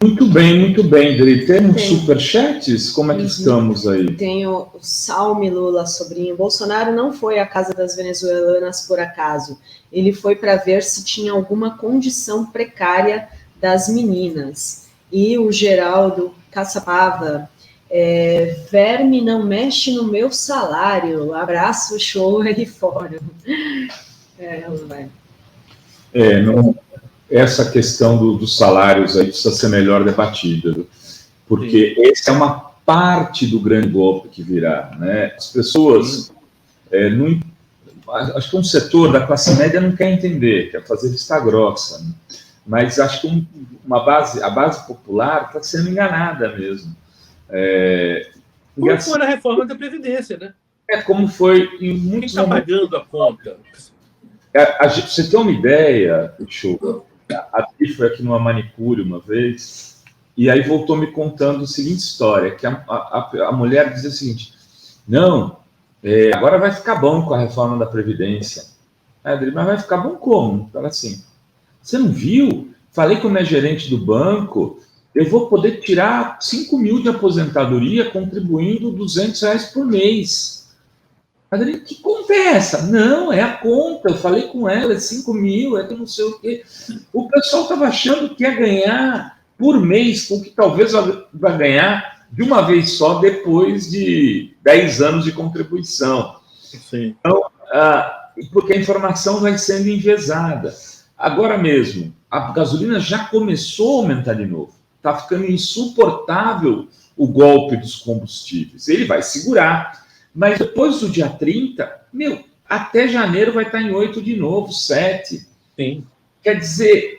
Muito bem, Dri. Temos superchats? Como é que estamos aí? Tem o Salme Lula, sobrinho. Bolsonaro não foi à casa das venezuelanas por acaso. Ele foi para ver se tinha alguma condição precária das meninas. E o Geraldo Caçapava, verme não mexe no meu salário. Abraço, show aí fora. Essa questão dos salários aí precisa ser melhor debatida, porque essa é uma parte do grande golpe que virá, né? As pessoas, acho que um setor da classe média não quer entender, quer fazer vista grossa, né? Mas acho que a base popular está sendo enganada mesmo. Como foi na reforma da Previdência, né? Como foi em muitos Quem está pagando a conta? Você tem uma ideia, show? A Adri foi aqui numa manicure uma vez, e aí voltou me contando a seguinte história, que a mulher dizia o seguinte: não, agora vai ficar bom com a reforma da Previdência. Adri, mas vai ficar bom como? Fala assim, você não viu? Falei com a minha gerente do banco, eu vou poder tirar 5 mil de aposentadoria contribuindo R$200 por mês. Adri, que conta é essa? Não, é a conta, eu falei com ela, é 5 mil, é que não sei o quê. O pessoal estava achando que ia ganhar por mês, o que talvez vai ganhar de uma vez só depois de 10 anos de contribuição. Sim. Então, porque a informação vai sendo enviesada. Agora mesmo, a gasolina já começou a aumentar de novo. Está ficando insuportável o golpe dos combustíveis. Ele vai segurar. Mas depois do dia 30, até janeiro vai estar em 8 de novo, 7. Sim. Quer dizer,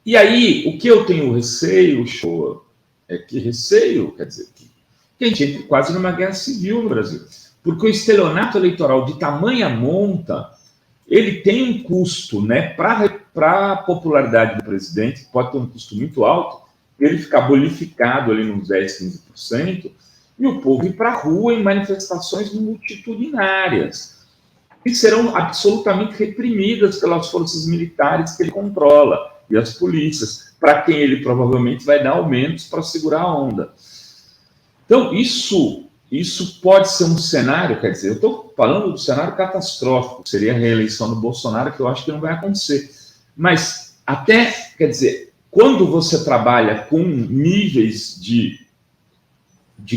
e aí, o que eu tenho receio, Shoa, quer dizer, que a gente entra quase numa guerra civil no Brasil. Porque o estelionato eleitoral de tamanha monta, ele tem um custo, né, para a popularidade do presidente, pode ter um custo muito alto, ele ficar bonificado ali nos 10%, 15%, e o povo ir para a rua em manifestações multitudinárias, que serão absolutamente reprimidas pelas forças militares que ele controla, e as polícias, para quem ele provavelmente vai dar aumentos para segurar a onda. Então, isso pode ser um cenário, quer dizer, eu estou falando do cenário catastrófico, que seria a reeleição do Bolsonaro, que eu acho que não vai acontecer. Mas até, quer dizer, quando você trabalha com níveis de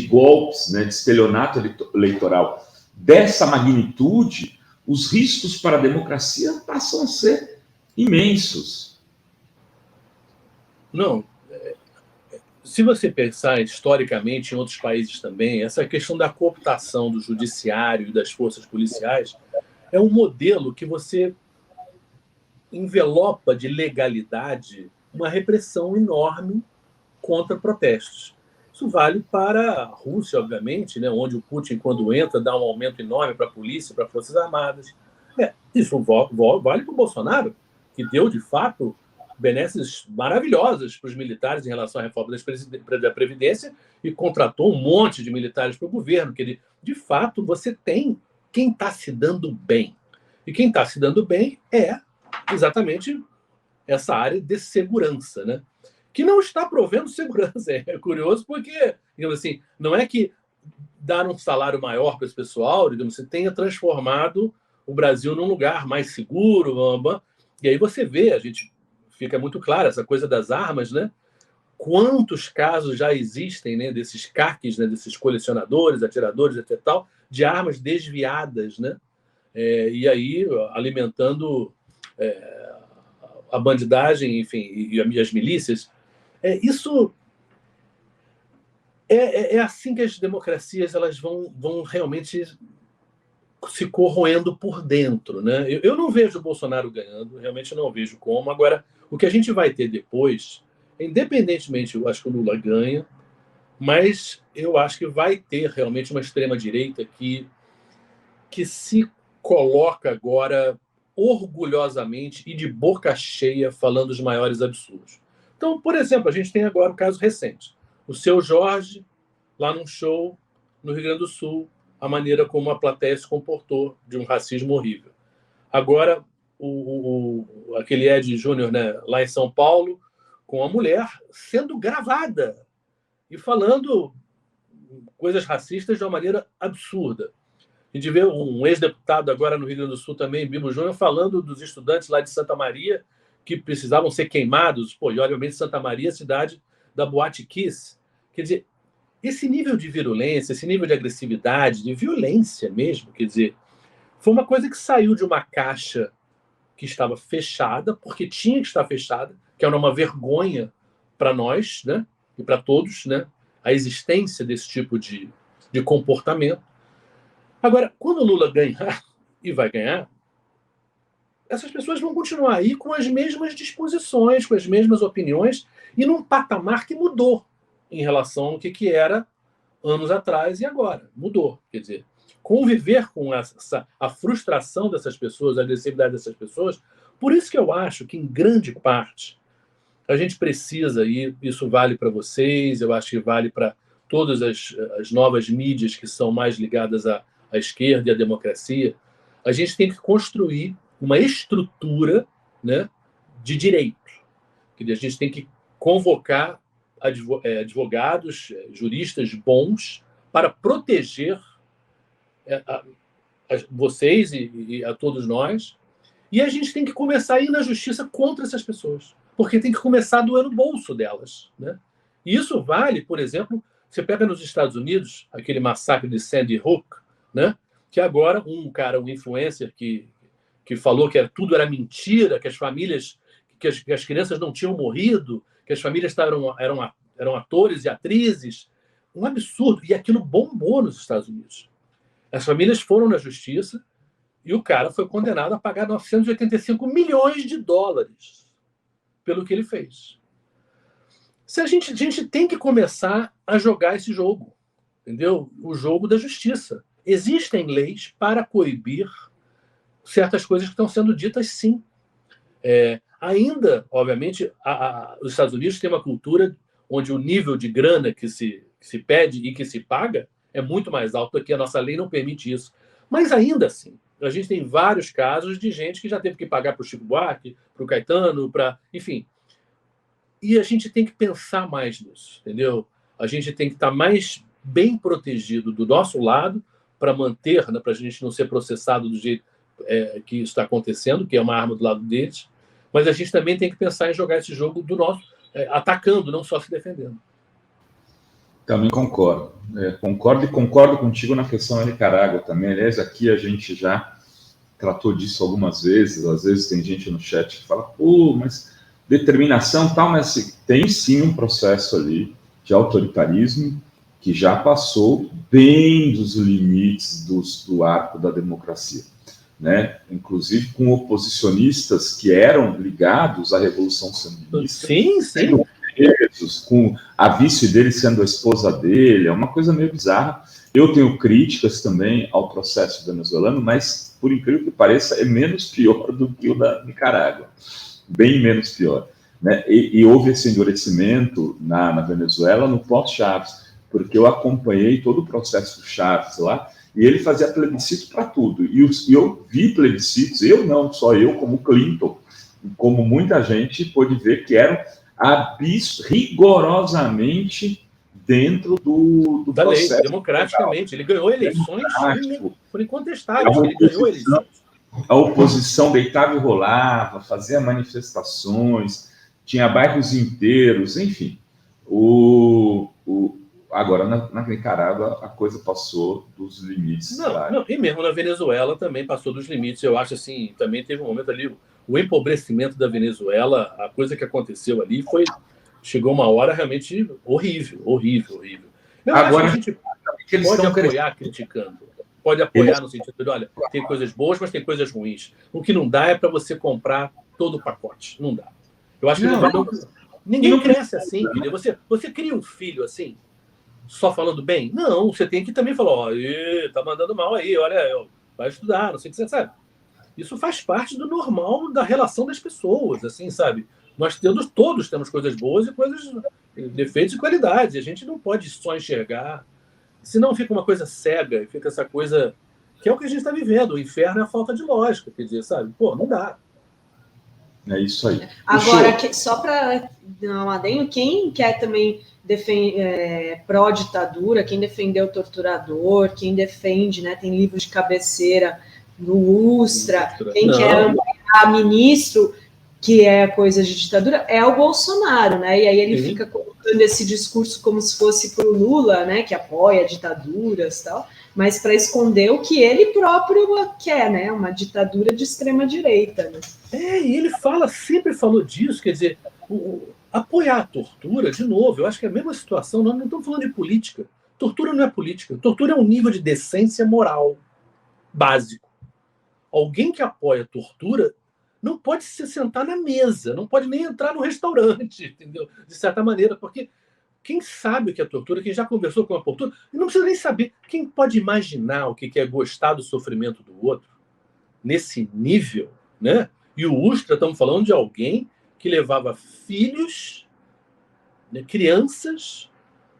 golpes, né, de estelionato eleitoral dessa magnitude, os riscos para a democracia passam a ser imensos. Não. Se você pensar historicamente em outros países também, essa questão da cooptação do judiciário e das forças policiais é um modelo que você envelopa de legalidade uma repressão enorme contra protestos. Isso vale para a Rússia, obviamente, né, onde o Putin, quando entra, dá um aumento enorme para a polícia, para as Forças Armadas. Isso vale para o Bolsonaro, que deu, de fato, benesses maravilhosas para os militares em relação à reforma da Previdência e contratou um monte de militares para o governo. Que de fato, você tem quem está se dando bem. E quem está se dando bem é exatamente essa área de segurança, né? Que não está provendo segurança. É curioso porque, digamos assim, não é que dar um salário maior para esse pessoal, digamos assim, tenha transformado o Brasil num lugar mais seguro. E aí você vê, a gente fica muito claro, essa coisa das armas, né? Quantos casos já existem, né, desses caques, né, desses colecionadores, atiradores, etc., tal, de armas desviadas, né? E aí alimentando a bandidagem, enfim, e as milícias. Isso é assim que as democracias elas vão realmente se corroendo por dentro, né? Eu não vejo o Bolsonaro ganhando, realmente não vejo como. Agora, o que a gente vai ter depois, independentemente, eu acho que o Lula ganha, mas eu acho que vai ter realmente uma extrema-direita que se coloca agora orgulhosamente e de boca cheia falando os maiores absurdos. Então, por exemplo, a gente tem agora um caso recente. O Seu Jorge, lá num show no Rio Grande do Sul, a maneira como a plateia se comportou de um racismo horrível. Agora, aquele Ed Júnior, né, lá em São Paulo, com a mulher sendo gravada e falando coisas racistas de uma maneira absurda. A gente vê um ex-deputado agora no Rio Grande do Sul também, Bibo Júnior, falando dos estudantes lá de Santa Maria que precisavam ser queimados. Pô, e obviamente Santa Maria, cidade da Boate Kiss. Quer dizer, esse nível de virulência, esse nível de agressividade, de violência mesmo, quer dizer, foi uma coisa que saiu de uma caixa que estava fechada, porque tinha que estar fechada, que era uma vergonha para nós, né, e para todos, né, a existência desse tipo de comportamento. Agora, quando o Lula ganhar, e vai ganhar, essas pessoas vão continuar aí com as mesmas disposições, com as mesmas opiniões, e num patamar que mudou em relação ao que era anos atrás e agora. Mudou. Quer dizer, conviver com a frustração dessas pessoas, a agressividade dessas pessoas. Por isso que eu acho que, em grande parte, a gente precisa, e isso vale para vocês, eu acho que vale para todas as novas mídias que são mais ligadas à esquerda e à democracia, a gente tem que construir uma estrutura, né, de direito. A gente tem que convocar advogados, juristas bons para proteger vocês e a todos nós. E a gente tem que começar a ir na justiça contra essas pessoas, porque tem que começar a doer no bolso delas, né? E isso vale, por exemplo, você pega nos Estados Unidos aquele massacre de Sandy Hook, né? Que agora um influencer que falou que tudo era mentira, que as famílias, que as crianças não tinham morrido, que as famílias eram atores e atrizes. Um absurdo. E aquilo bombou nos Estados Unidos. As famílias foram na justiça e o cara foi condenado a pagar 985 milhões de dólares pelo que ele fez. A gente tem que começar a jogar esse jogo, entendeu? O jogo da justiça. Existem leis para coibir certas coisas que estão sendo ditas, sim. Ainda, obviamente, os Estados Unidos têm uma cultura onde o nível de grana que se pede e que se paga é muito mais alto, porque a nossa lei não permite isso. Mas ainda assim, a gente tem vários casos de gente que já teve que pagar para o Chico Buarque, para o Caetano, enfim. E a gente tem que pensar mais nisso, entendeu? A gente tem que estar mais bem protegido do nosso lado para manter, né, para a gente não ser processado do jeito que isso está acontecendo, que é uma arma do lado deles. Mas a gente também tem que pensar em jogar esse jogo do nosso, atacando, não só se defendendo. Também concordo. Concordo contigo na questão da Nicarágua também. Aliás, aqui a gente já tratou disso algumas vezes. Às vezes tem gente no chat que fala, pô, mas determinação tal, mas assim, tem sim um processo ali de autoritarismo que já passou bem dos limites do arco da democracia, né? Inclusive com oposicionistas que eram ligados à Revolução Sandinista, sim. presos, com a vice dele sendo a esposa dele, é uma coisa meio bizarra. Eu tenho críticas também ao processo venezuelano, mas, por incrível que pareça, é menos pior do que o da Nicarágua, bem menos pior, né? E houve esse endurecimento na Venezuela no pós-Chaves, porque eu acompanhei todo o processo do Chaves lá, e ele fazia plebiscito para tudo. E eu vi plebiscitos, eu não, só eu, como Clinton, como muita gente pôde ver, que eram rigorosamente dentro do da processo lei, democraticamente. Ele ganhou eleições por incontestáveis, ele ganhou eleições. A oposição deitava e rolava, fazia manifestações, tinha bairros inteiros, enfim. Agora, na Nicarágua, a coisa passou dos limites. Não, e mesmo na Venezuela também passou dos limites. Eu acho assim, também teve um momento ali, o empobrecimento da Venezuela, a coisa que aconteceu ali chegou uma hora realmente horrível. Eu agora, acho que a gente pode apoiar criticando. Pode apoiar no sentido de, olha, tem coisas boas, mas tem coisas ruins. O que não dá é para você comprar todo o pacote. Não dá. Eu acho que ninguém cresce assim, entendeu? Você cria um filho assim, só falando bem? Não, você tem que também falar, ó, tá mandando mal aí, olha, vai estudar, não sei o que você sabe. Isso faz parte do normal da relação das pessoas, assim, sabe? Nós todos temos coisas boas e coisas, defeitos e qualidades. A gente não pode só enxergar. Senão fica uma coisa cega, e fica essa coisa que é o que a gente está vivendo. O inferno é a falta de lógica, quer dizer, sabe? Pô, não dá. É isso aí. Agora, só para dar um adendo, quem quer também pró-ditadura, quem defendeu o torturador, quem defende, né, tem livro de cabeceira no Ustra, quem quer ampliar ministro, que é coisa de ditadura, é o Bolsonaro, né? E aí ele fica colocando esse discurso como se fosse para o Lula, né, que apoia ditaduras e tal, mas para esconder o que ele próprio quer, né? Uma ditadura de extrema-direita. Né? E ele sempre falou disso, quer dizer, apoiar a tortura, de novo, eu acho que é a mesma situação, nós não estamos falando de política. Tortura não é política, tortura é um nível de decência moral básico. Alguém que apoia a tortura não pode se sentar na mesa, não pode nem entrar no restaurante, entendeu? De certa maneira, porque quem sabe o que é tortura, quem já conversou com a tortura, não precisa nem saber. Quem pode imaginar o que é gostar do sofrimento do outro nesse nível, né? E o Ustra, estamos falando de alguém que levava filhos, né, crianças,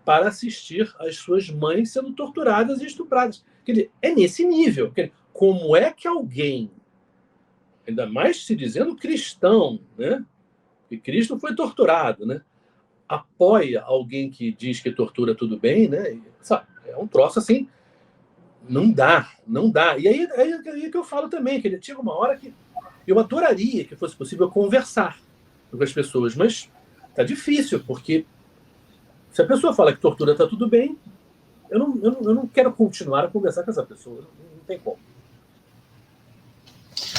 para assistir às suas mães sendo torturadas e estupradas. Quer dizer, é nesse nível. Como é que alguém, ainda mais se dizendo cristão, né? E Cristo foi torturado, né? Apoia alguém que diz que tortura tudo bem, né? Sabe, é um troço assim, não dá. E aí é que eu falo também, que ele chega uma hora que eu adoraria que fosse possível conversar com as pessoas, mas tá difícil, porque se a pessoa fala que tortura tá tudo bem, eu não quero continuar a conversar com essa pessoa, não tem como.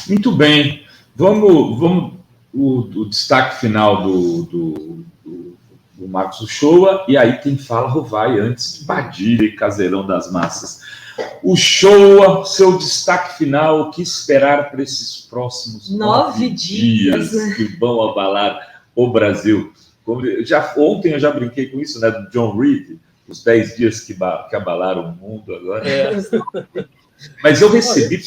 Muito bem. Vamos o destaque final do Marcos Uchoa, e aí quem fala vai antes de Padilha e Caseirão das Massas. Uchoa, seu destaque final, o que esperar para esses próximos 9 dias que vão abalar o Brasil? Ontem eu já brinquei com isso, né, do John Reed, os 10 dias que abalaram o mundo agora. Mas eu recebi,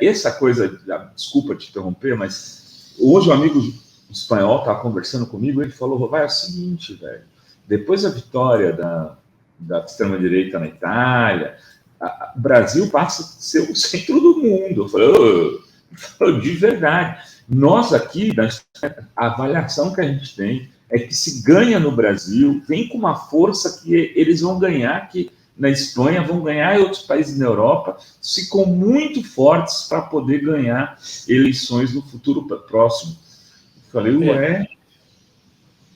essa coisa, desculpa te interromper, mas hoje um amigo espanhol estava conversando comigo, ele falou, vai, é o seguinte, velho, depois da vitória da extrema-direita na Itália, o Brasil passa a ser o centro do mundo. Eu falei, de verdade. Nós aqui, a avaliação que a gente tem é que se ganha no Brasil, vem com uma força que eles vão ganhar, que na Espanha, vão ganhar em outros países na Europa, ficam muito fortes para poder ganhar eleições no futuro próximo. Eu falei, ué...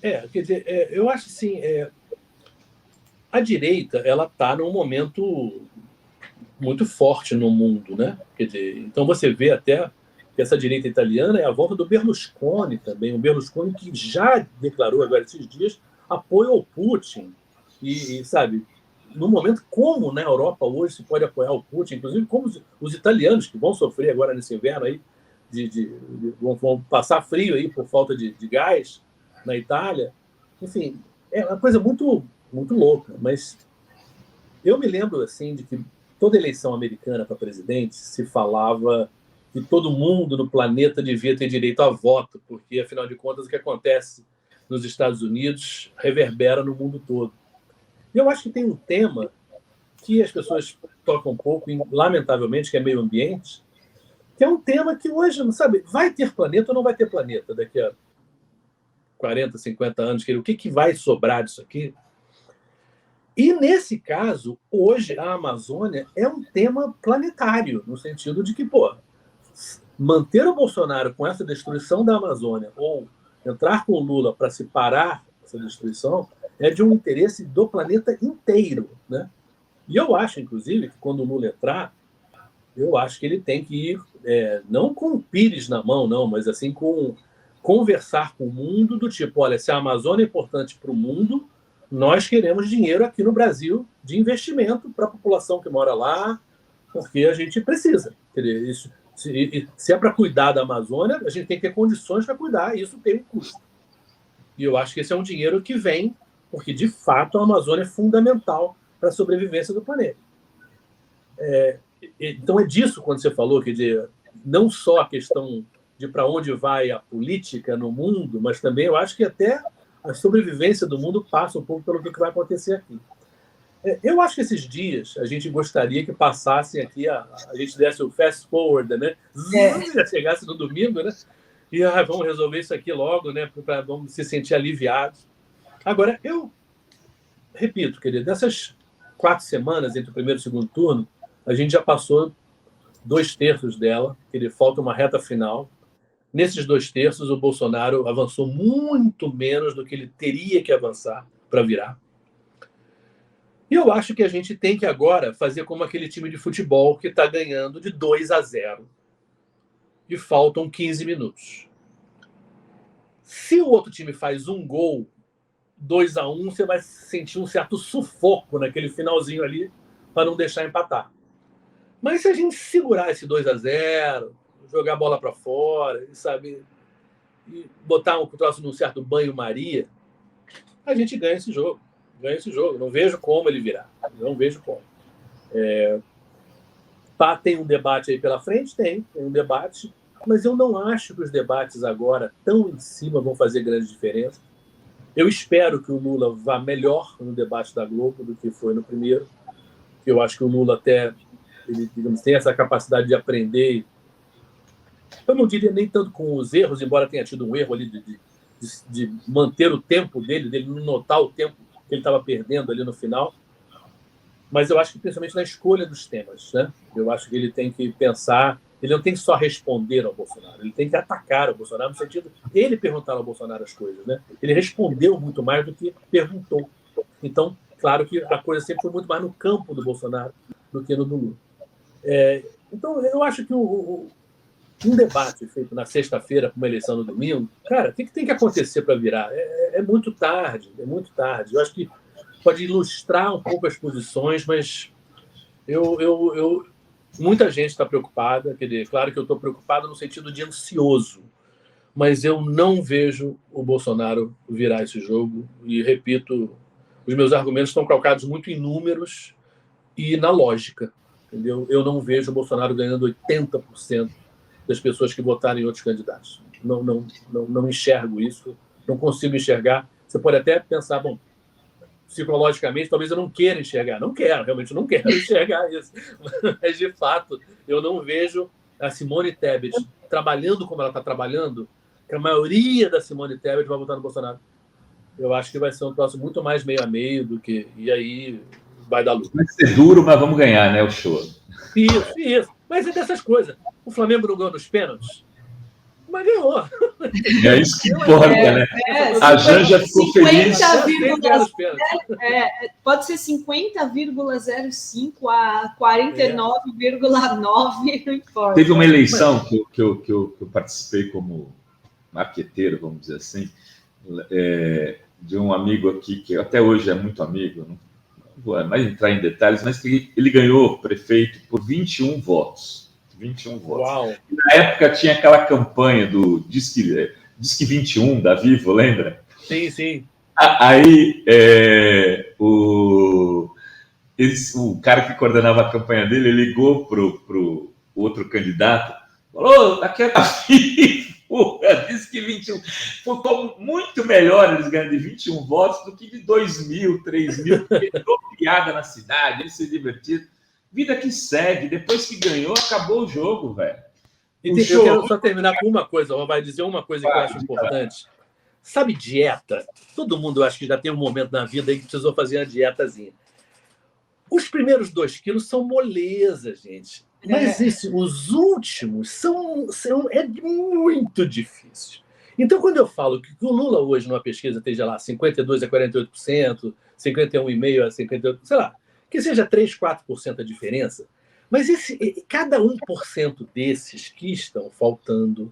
quer dizer, eu acho assim, a direita, ela está num momento muito forte no mundo, né? Quer dizer, então você vê até que essa direita italiana é a volta do Berlusconi também, o Berlusconi que já declarou agora esses dias apoio ao Putin e sabe, no momento como na Europa hoje se pode apoiar o Putin, inclusive como os italianos que vão sofrer agora nesse inverno aí vão passar frio aí por falta de gás na Itália, enfim, é uma coisa muito muito louca, mas eu me lembro assim de que toda eleição americana para presidente se falava que todo mundo no planeta devia ter direito a voto, porque, afinal de contas, o que acontece nos Estados Unidos reverbera no mundo todo. E eu acho que tem um tema que as pessoas tocam um pouco, lamentavelmente, que é meio ambiente, que é um tema que hoje, não sabe, vai ter planeta ou não vai ter planeta daqui a 40, 50 anos? O que vai sobrar disso aqui? E, nesse caso, hoje, a Amazônia é um tema planetário, no sentido de que, manter o Bolsonaro com essa destruição da Amazônia ou entrar com o Lula para se parar essa destruição é de um interesse do planeta inteiro, né? E eu acho, inclusive, que quando o Lula entrar, eu acho que ele tem que ir, não com o Pires na mão, não, mas assim, conversar com o mundo do tipo, olha, se a Amazônia é importante para o mundo, nós queremos dinheiro aqui no Brasil de investimento para a população que mora lá, porque a gente precisa. Isso, se é para cuidar da Amazônia, a gente tem que ter condições para cuidar, e isso tem um custo. E eu acho que esse é um dinheiro que vem, porque, de fato, a Amazônia é fundamental para a sobrevivência do planeta. Então, é disso quando você falou, quer dizer, não só a questão de para onde vai a política no mundo, mas também eu acho que até a sobrevivência do mundo passa um pouco pelo que vai acontecer aqui. Eu acho que esses dias a gente gostaria que passassem aqui, a gente desse o fast forward, né? Já chegasse no domingo, né? E vamos resolver isso aqui logo, né? Vamos se sentir aliviados. Agora, eu repito, querido, dessas 4 semanas entre o primeiro e o segundo turno, a gente já passou 2/3 dela, falta uma reta final. Nesses 2/3, o Bolsonaro avançou muito menos do que ele teria que avançar para virar. E eu acho que a gente tem que agora fazer como aquele time de futebol que está ganhando de 2-0 e faltam 15 minutos. Se o outro time faz um gol, 2-1, você vai sentir um certo sufoco naquele finalzinho ali para não deixar empatar. Mas se a gente segurar esse 2-0, jogar a bola para fora, sabe, e botar um troço num certo banho-maria, a gente ganha esse jogo. Não vejo como ele virar. Não vejo como. Tem um debate aí pela frente? Tem um debate, mas eu não acho que os debates agora, tão em cima, vão fazer grande diferença. Eu espero que o Lula vá melhor no debate da Globo do que foi no primeiro, porque eu acho que o Lula até ele, digamos, tem essa capacidade de aprender. Eu não diria nem tanto com os erros, embora tenha tido um erro ali de manter o tempo dele não notar o tempo que ele estava perdendo ali no final. Mas eu acho que principalmente na escolha dos temas, né? Eu acho que ele tem que pensar, ele não tem que só responder ao Bolsonaro, ele tem que atacar o Bolsonaro no sentido de ele perguntar ao Bolsonaro as coisas, né? Ele respondeu muito mais do que perguntou. Então, claro que a coisa sempre foi muito mais no campo do Bolsonaro do que no do Lula. Então, eu acho que um debate feito na sexta-feira para uma eleição no domingo, cara, o que tem que acontecer para virar? É muito tarde, Eu acho que pode ilustrar um pouco as posições, mas muita gente está preocupada. Quer dizer, claro que eu estou preocupado no sentido de ansioso, mas eu não vejo o Bolsonaro virar esse jogo. E, repito, os meus argumentos estão calcados muito em números e na lógica. Entendeu? Eu não vejo o Bolsonaro ganhando 80% das pessoas que votaram em outros candidatos. Não enxergo isso, não consigo enxergar. Você pode até pensar, bom, psicologicamente, talvez eu não queira enxergar. Não quero, realmente não quero enxergar isso. Mas, de fato, eu não vejo a Simone Tebet trabalhando como ela está trabalhando, que a maioria da Simone Tebet vai votar no Bolsonaro. Eu acho que vai ser um troço muito mais meio a meio do que... E aí vai dar luta. Vai ser duro, mas vamos ganhar, né, o show. Isso. Mas é dessas coisas. O Flamengo não ganhou nos pênaltis. Mas ganhou. É isso que importa, né? A Janja ficou feliz. Pode ser 50,05 a 49,9, não importa. Teve uma eleição que eu participei como marqueteiro, vamos dizer assim, de um amigo aqui, que até hoje é muito amigo, não vou mais entrar em detalhes, mas que ele ganhou prefeito por 21 votos. 21 votos. Uau. E na época tinha aquela campanha do Disque 21 da Vivo, lembra? Sim, sim. Aí o cara que coordenava a campanha dele ligou pro outro candidato, falou: aqui é da Vivo, Disque 21. Ficou muito melhor eles ganhando de 21 votos do que de 2.000, 3.000, porque deu piada na cidade, eles se divertiram. Vida que segue, depois que ganhou, acabou o jogo, velho. Eu quero só terminar com uma coisa, vai dizer uma coisa que eu acho importante. Sabe dieta? Todo mundo, eu acho que já tem um momento na vida aí que precisou fazer uma dietazinha. Os primeiros 2 quilos são moleza, gente. Mas os últimos é muito difícil. Então, quando eu falo que o Lula hoje, numa pesquisa, esteja lá 52% a 48%, 51,5% a 58%, sei lá, que seja 3, 4% a diferença, mas cada 1% desses que estão faltando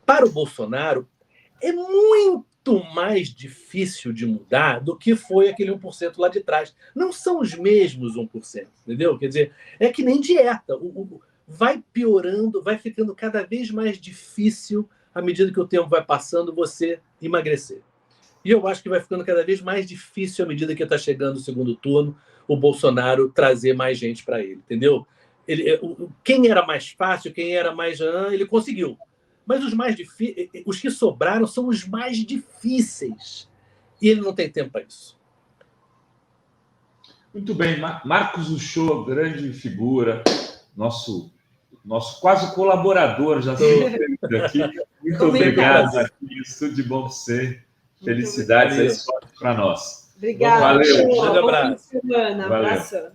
para o Bolsonaro é muito mais difícil de mudar do que foi aquele 1% lá de trás. Não são os mesmos 1%, entendeu? Quer dizer, é que nem dieta. Vai piorando, vai ficando cada vez mais difícil, à medida que o tempo vai passando, você emagrecer. E eu acho que vai ficando cada vez mais difícil, à medida que está chegando o segundo turno, o Bolsonaro trazer mais gente para ele, entendeu? Quem era mais fácil, quem era mais... ele conseguiu. Mas os que sobraram são os mais difíceis. E ele não tem tempo para isso. Muito bem. Marcos Uchoa, grande figura, nosso quase colaborador, já estou aqui. Muito obrigado. Aqui, Estúdio de Bom Ser. Felicidades aí para nós. Obrigada. Valeu. Bom fim de semana. Abração.